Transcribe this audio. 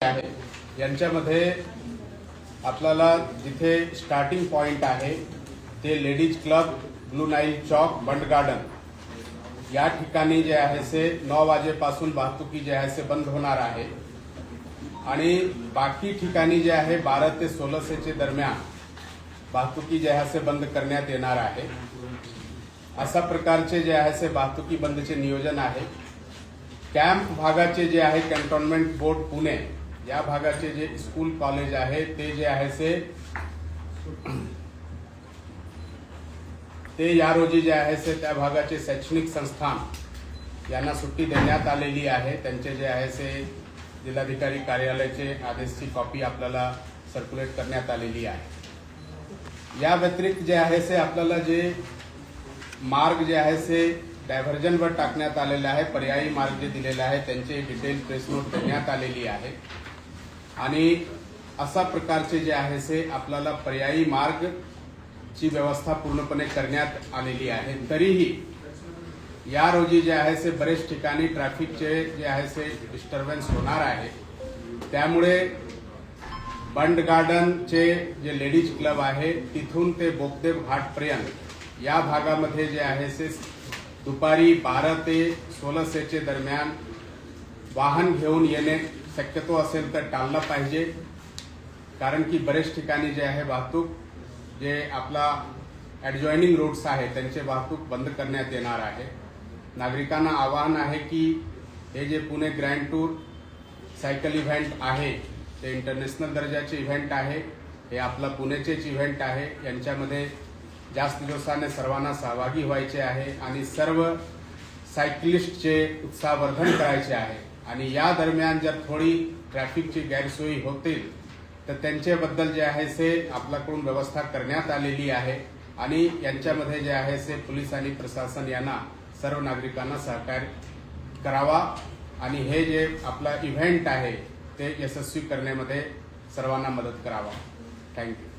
आहे यांच्यामध्ये आपल्याला जिथे स्टार्टिंग पॉइंट आहे ते लेडीज क्लब, ब्लू नाईल चौक, बंड गार्डन या ठिकाणी जे आहे से 9 वाजेपासून वाहतुकी जे आहे से बंद होणार आहे आणि बाकी ठिकाणी जे आहे 12 ते 16 चे दरम्यान वाहतुकी जे आहे से बंद करण्यात येणार आहे। अशा प्रकारचे जे आहे से वाहतुकी बंदचे नियोजन आहे। कॅम्प भागाचे जे आहे कॅन्टोन्मेंट बोर्ड पुणे या भागाचे जे स्कूल कॉलेज आहे ते जे आहे ते या रोजी जे आहे से त्या भागाचे शैक्षणिक संस्थान यांना सुट्टी देण्यात आलेली आहे। त्यांचे जे आहे से जिल्हाधिकारी कार्यालयाचे आदेशची कॉपी आपल्याला सर्क्युलेट करण्यात आलेली आहे। या व्यतिरिक्त जे आहे से आपल्याला जे मार्ग जे आहे से डायव्हर्जनवर टाकण्यात आलेले आहे, पर्यायी मार्ग जे दिलेले आहे त्यांचे डिटेल प्रेस नोट देण्यात आलेली आहे आणि अशा प्रकारचे जे आहे से आपल्याला पर्यायी मार्ग ची व्यवस्था पूर्णपणे करण्यात आलेली आहे। तरीही या रोजी जे आहे से बरेच ठिकाणी ट्रॅफिकचे जे आहे से डिस्टर्बन्स होणार आहे। त्यामुळे बंड गार्डनचे जे लेडीज क्लब आहे तिथून ते बोगदेव घाटपर्यंत या भागामध्ये जे आहे से दुपारी 12 ते 16 चे दरम्यान वाहन घेऊन येणे शक्यतो असेल तर टाळलं पाहिजे, कारण की बरेच ठिकाणी जे आहे वाहतूक जे आपला ॲडजॉइनिंग रोड्स आहे त्यांचे वाहतूक बंद करण्यात येणार आहे। नागरिकांना आवाहन आहे की हे जे Pune grand tour cycle event आहे ते इंटरनॅशनल दर्जाचे इव्हेंट आहे, हे आपला पुणेचेच इव्हेंट आहे। यांच्यामध्ये जास्त दिवसाने सर्वांना सहभागी व्हायचे आहे आणि सर्व सायकलिस्टचे उत्साहवर्धन करायचे आहे आणि या दरम्यान जर थोडी ट्रॅफिकची गैरसोयी होतील तर त्यांच्याबद्दल जे आहे से आपल्याकडून व्यवस्था करण्यात आलेली आहे आणि यांच्यामध्ये जे आहे से पोलीस आणि प्रशासन यांना सर्व नागरिकांना सहकार्य करावा आणि हे जे आपला इव्हेंट आहे ते यशस्वी करण्यामध्ये सर्वांना मदत करावा। थँक्यू।